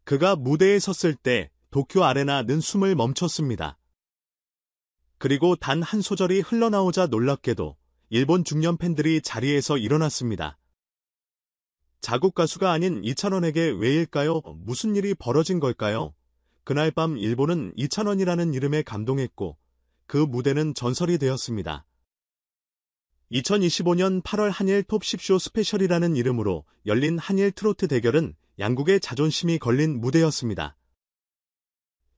그가 무대에 섰을 때 도쿄 아레나는 숨을 멈췄습니다. 그리고 단 한 소절이 흘러나오자 놀랍게도 일본 중년 팬들이 자리에서 일어났습니다. 자국 가수가 아닌 이찬원에게 왜일까요? 무슨 일이 벌어진 걸까요? 그날 밤 일본은 이찬원이라는 이름에 감동했고 그 무대는 전설이 되었습니다. 2025년 8월 한일 톱 10쇼 스페셜이라는 이름으로 열린 한일 트로트 대결은 양국의 자존심이 걸린 무대였습니다.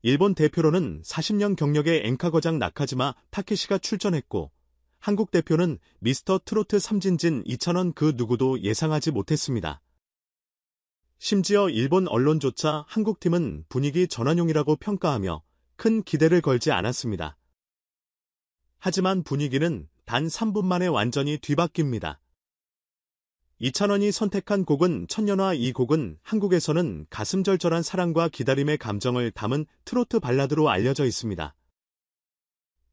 일본 대표로는 40년 경력의 엔카거장 나카지마 타케시가 출전했고 한국 대표는 미스터 트로트 삼진진 이찬원 그 누구도 예상하지 못했습니다. 심지어 일본 언론조차 한국팀은 분위기 전환용이라고 평가하며 큰 기대를 걸지 않았습니다. 하지만 분위기는 단 3분 만에 완전히 뒤바뀝니다. 이찬원이 선택한 곡은 천년화. 이 곡은 한국에서는 가슴 절절한 사랑과 기다림의 감정을 담은 트로트 발라드로 알려져 있습니다.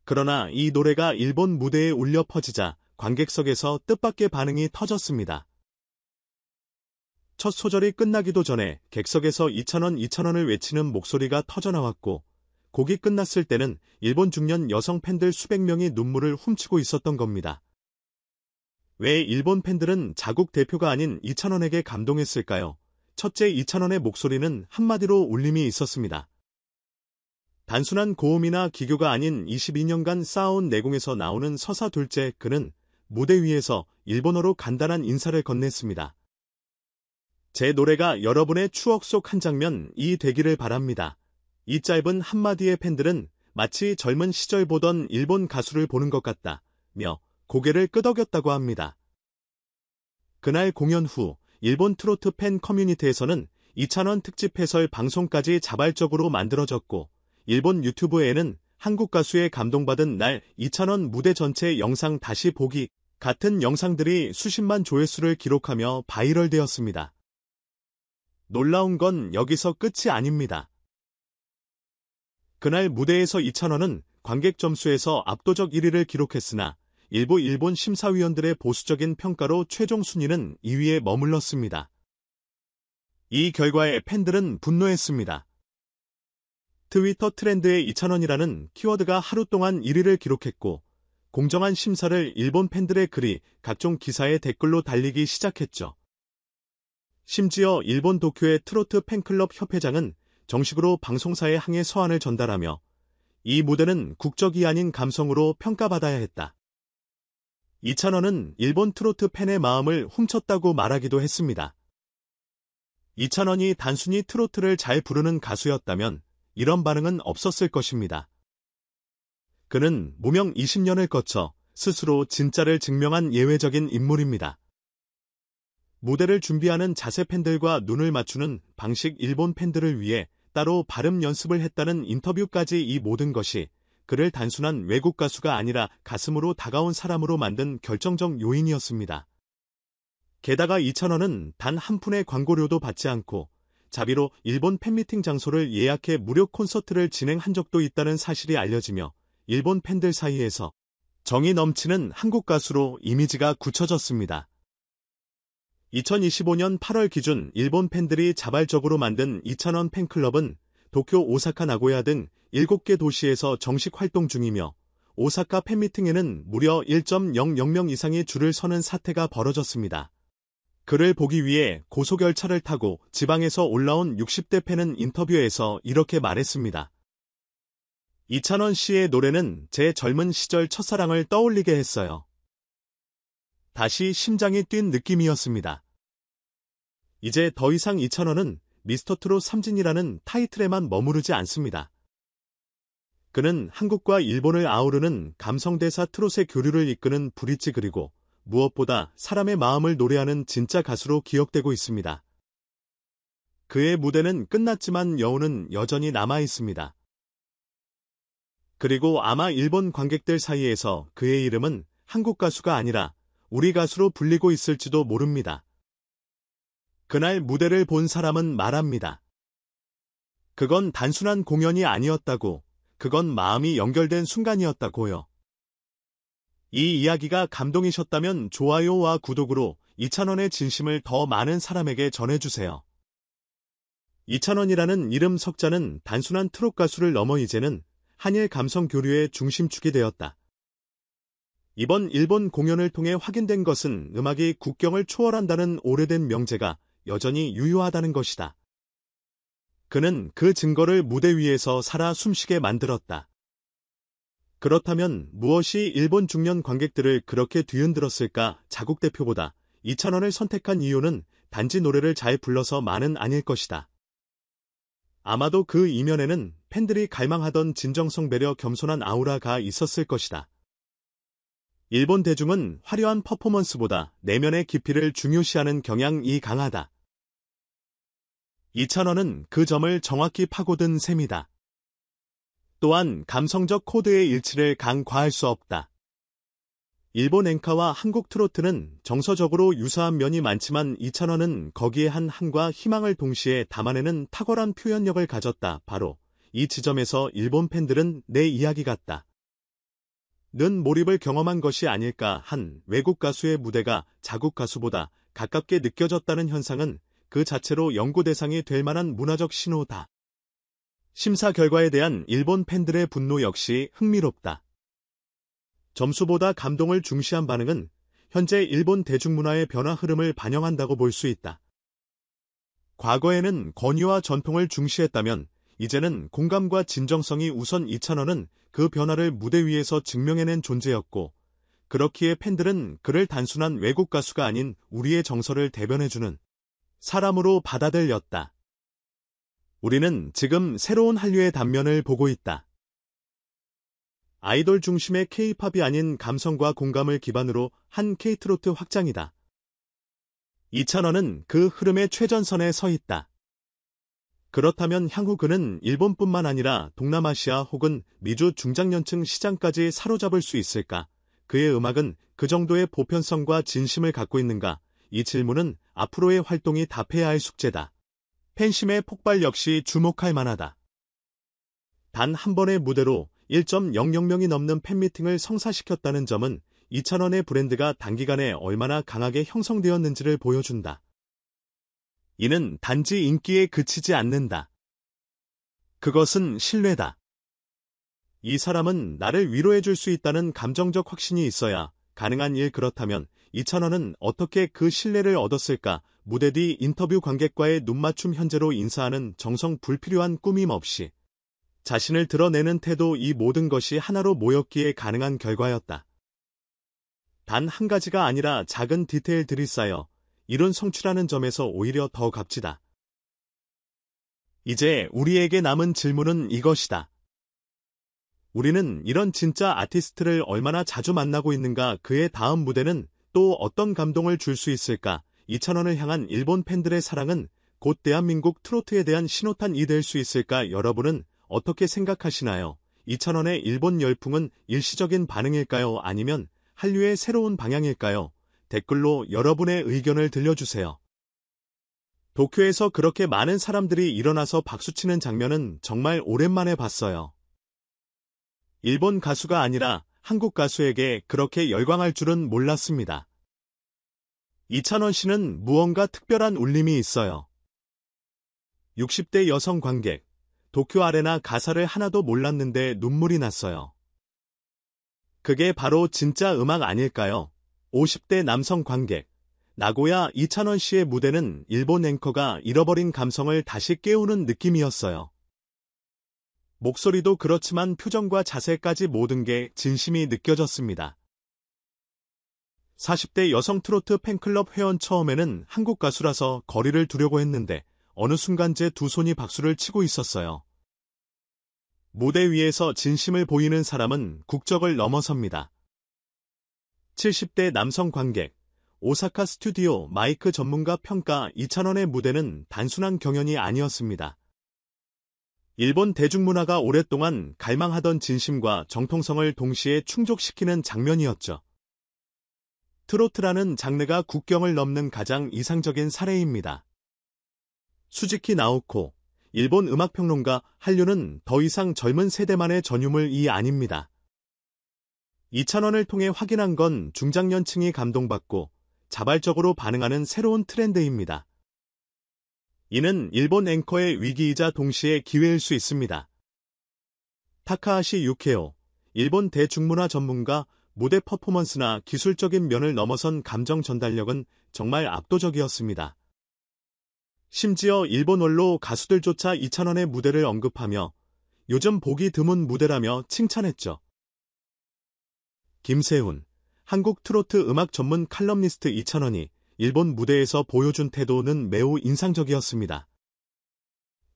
그러나 이 노래가 일본 무대에 울려 퍼지자 관객석에서 뜻밖의 반응이 터졌습니다. 첫 소절이 끝나기도 전에 객석에서 이찬원을 외치는 목소리가 터져나왔고 곡이 끝났을 때는 일본 중년 여성 팬들 수백 명이 눈물을 훔치고 있었던 겁니다. 왜 일본 팬들은 자국 대표가 아닌 이찬원에게 감동했을까요? 첫째, 이찬원의 목소리는 한마디로 울림이 있었습니다. 단순한 고음이나 기교가 아닌 22년간 쌓아온 내공에서 나오는 서사. 둘째, 그는 무대 위에서 일본어로 간단한 인사를 건넸습니다. 제 노래가 여러분의 추억 속 한 장면이 되기를 바랍니다. 이 짧은 한마디의 팬들은 마치 젊은 시절 보던 일본 가수를 보는 것 같다며 고개를 끄덕였다고 합니다. 그날 공연 후 일본 트로트 팬 커뮤니티에서는 이찬원 특집 해설 방송까지 자발적으로 만들어졌고 일본 유튜브에는 한국 가수에 감동받은 날 이찬원 무대 전체 영상 다시 보기 같은 영상들이 수십만 조회수를 기록하며 바이럴되었습니다. 놀라운 건 여기서 끝이 아닙니다. 그날 무대에서 이찬원은 관객 점수에서 압도적 1위를 기록했으나 일부 일본 심사위원들의 보수적인 평가로 최종 순위는 2위에 머물렀습니다. 이 결과에 팬들은 분노했습니다. 트위터 트렌드에 이찬원이라는 키워드가 하루 동안 1위를 기록했고 공정한 심사를 일본 팬들의 글이 각종 기사에 댓글로 달리기 시작했죠. 심지어 일본 도쿄의 트로트 팬클럽 협회장은 정식으로 방송사에 항해 서한을 전달하며 이 무대는 국적이 아닌 감성으로 평가받아야 했다. 이찬원은 일본 트로트 팬의 마음을 훔쳤다고 말하기도 했습니다. 이찬원이 단순히 트로트를 잘 부르는 가수였다면 이런 반응은 없었을 것입니다. 그는 무명 20년을 거쳐 스스로 진짜를 증명한 예외적인 인물입니다. 무대를 준비하는 자세 팬들과 눈을 맞추는 방식 일본 팬들을 위해 따로 발음 연습을 했다는 인터뷰까지 이 모든 것이 그를 단순한 외국 가수가 아니라 가슴으로 다가온 사람으로 만든 결정적 요인이었습니다. 게다가 이찬원은 단 한 푼의 광고료도 받지 않고 자비로 일본 팬미팅 장소를 예약해 무료 콘서트를 진행한 적도 있다는 사실이 알려지며 일본 팬들 사이에서 정이 넘치는 한국 가수로 이미지가 굳혀졌습니다. 2025년 8월 기준 일본 팬들이 자발적으로 만든 이찬원 팬클럽은 도쿄, 오사카, 나고야 등 7개 도시에서 정식 활동 중이며 오사카 팬미팅에는 무려 1.00명 이상이 줄을 서는 사태가 벌어졌습니다. 그를 보기 위해 고속열차를 타고 지방에서 올라온 60대 팬은 인터뷰에서 이렇게 말했습니다. 이찬원 씨의 노래는 제 젊은 시절 첫사랑을 떠올리게 했어요. 다시 심장이 뛴 느낌이었습니다. 이제 더 이상 이찬원은 미스터 트롯 삼진이라는 타이틀에만 머무르지 않습니다. 그는 한국과 일본을 아우르는 감성대사 트롯의 교류를 이끄는 브릿지 그리고 무엇보다 사람의 마음을 노래하는 진짜 가수로 기억되고 있습니다. 그의 무대는 끝났지만 여운은 여전히 남아 있습니다. 그리고 아마 일본 관객들 사이에서 그의 이름은 한국 가수가 아니라 우리 가수로 불리고 있을지도 모릅니다. 그날 무대를 본 사람은 말합니다. 그건 단순한 공연이 아니었다고, 그건 마음이 연결된 순간이었다고요. 이 이야기가 감동이셨다면 좋아요와 구독으로 이찬원의 진심을 더 많은 사람에게 전해주세요. 이찬원이라는 이름 석자는 단순한 트롯 가수를 넘어 이제는 한일 감성 교류의 중심축이 되었다. 이번 일본 공연을 통해 확인된 것은 음악이 국경을 초월한다는 오래된 명제가 여전히 유효하다는 것이다. 그는 그 증거를 무대 위에서 살아 숨쉬게 만들었다. 그렇다면 무엇이 일본 중년 관객들을 그렇게 뒤흔들었을까? 자국 대표보다 이찬원을 선택한 이유는 단지 노래를 잘 불러서 만은 아닐 것이다. 아마도 그 이면에는 팬들이 갈망하던 진정성, 배려, 겸손한 아우라가 있었을 것이다. 일본 대중은 화려한 퍼포먼스보다 내면의 깊이를 중요시하는 경향이 강하다. 이찬원은 그 점을 정확히 파고든 셈이다. 또한 감성적 코드의 일치를 간과할 수 없다. 일본 엔카와 한국 트로트는 정서적으로 유사한 면이 많지만 이찬원은 거기에 한과 희망을 동시에 담아내는 탁월한 표현력을 가졌다. 바로 이 지점에서 일본 팬들은 내 이야기 같다 는 몰입을 경험한 것이 아닐까. 한 외국 가수의 무대가 자국 가수보다 가깝게 느껴졌다는 현상은 그 자체로 연구 대상이 될 만한 문화적 신호다. 심사 결과에 대한 일본 팬들의 분노 역시 흥미롭다. 점수보다 감동을 중시한 반응은 현재 일본 대중문화의 변화 흐름을 반영한다고 볼 수 있다. 과거에는 권위와 전통을 중시했다면 이제는 공감과 진정성이 우선. 이찬원은 그 변화를 무대 위에서 증명해낸 존재였고, 그렇기에 팬들은 그를 단순한 외국 가수가 아닌 우리의 정서를 대변해주는 사람으로 받아들였다. 우리는 지금 새로운 한류의 단면을 보고 있다. 아이돌 중심의 K-팝이 아닌 감성과 공감을 기반으로 한 K-트로트 확장이다. 이찬원은 그 흐름의 최전선에 서 있다. 그렇다면 향후 그는 일본뿐만 아니라 동남아시아 혹은 미주 중장년층 시장까지 사로잡을 수 있을까? 그의 음악은 그 정도의 보편성과 진심을 갖고 있는가? 이 질문은 앞으로의 활동이 답해야 할 숙제다. 팬심의 폭발 역시 주목할 만하다. 단 한 번의 무대로 1.00명이 넘는 팬미팅을 성사시켰다는 점은 이찬원의 브랜드가 단기간에 얼마나 강하게 형성되었는지를 보여준다. 이는 단지 인기에 그치지 않는다. 그것은 신뢰다. 이 사람은 나를 위로해줄 수 있다는 감정적 확신이 있어야 가능한 일. 그렇다면 이찬원은 어떻게 그 신뢰를 얻었을까? 무대 뒤 인터뷰 관객과의 눈맞춤. 현재로 인사하는 정성, 불필요한 꾸밈 없이 자신을 드러내는 태도. 이 모든 것이 하나로 모였기에 가능한 결과였다. 단 한 가지가 아니라 작은 디테일들이 쌓여 이룬 성취라는 점에서 오히려 더 값지다. 이제 우리에게 남은 질문은 이것이다. 우리는 이런 진짜 아티스트를 얼마나 자주 만나고 있는가? 그의 다음 무대는 또 어떤 감동을 줄 수 있을까? 이찬원을 향한 일본 팬들의 사랑은 곧 대한민국 트로트에 대한 신호탄이 될 수 있을까? 여러분은 어떻게 생각하시나요? 이찬원의 일본 열풍은 일시적인 반응일까요? 아니면 한류의 새로운 방향일까요? 댓글로 여러분의 의견을 들려주세요. 도쿄에서 그렇게 많은 사람들이 일어나서 박수치는 장면은 정말 오랜만에 봤어요. 일본 가수가 아니라 한국 가수에게 그렇게 열광할 줄은 몰랐습니다. 이찬원 씨는 무언가 특별한 울림이 있어요. 60대 여성 관객, 도쿄 아레나 가사를 하나도 몰랐는데 눈물이 났어요. 그게 바로 진짜 음악 아닐까요? 50대 남성 관객, 나고야 이찬원 씨의 무대는 일본 앵커가 잃어버린 감성을 다시 깨우는 느낌이었어요. 목소리도 그렇지만 표정과 자세까지 모든 게 진심이 느껴졌습니다. 40대 여성 트로트 팬클럽 회원. 처음에는 한국 가수라서 거리를 두려고 했는데 어느 순간 제 두 손이 박수를 치고 있었어요. 무대 위에서 진심을 보이는 사람은 국적을 넘어섭니다. 70대 남성 관객, 오사카 스튜디오 마이크 전문가 평가. 이찬원의 무대는 단순한 경연이 아니었습니다. 일본 대중문화가 오랫동안 갈망하던 진심과 정통성을 동시에 충족시키는 장면이었죠. 트로트라는 장르가 국경을 넘는 가장 이상적인 사례입니다. 수지키 나오코, 일본 음악평론가. 한류는 더 이상 젊은 세대만의 전유물이 아닙니다. 이찬원을 통해 확인한 건 중장년층이 감동받고 자발적으로 반응하는 새로운 트렌드입니다. 이는 일본 앵커의 위기이자 동시에 기회일 수 있습니다. 타카하시 유케오, 일본 대중문화 전문가, 무대 퍼포먼스나 기술적인 면을 넘어선 감정 전달력은 정말 압도적이었습니다. 심지어 일본 원로 가수들조차 이찬원의 무대를 언급하며 요즘 보기 드문 무대라며 칭찬했죠. 김세훈, 한국 트로트 음악 전문 칼럼니스트 이찬원이 일본 무대에서 보여준 태도는 매우 인상적이었습니다.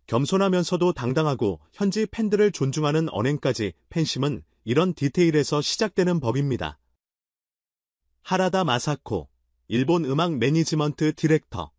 겸손하면서도 당당하고 현지 팬들을 존중하는 언행까지 팬심은 이런 디테일에서 시작되는 법입니다. 하라다 마사코, 일본 음악 매니지먼트 디렉터.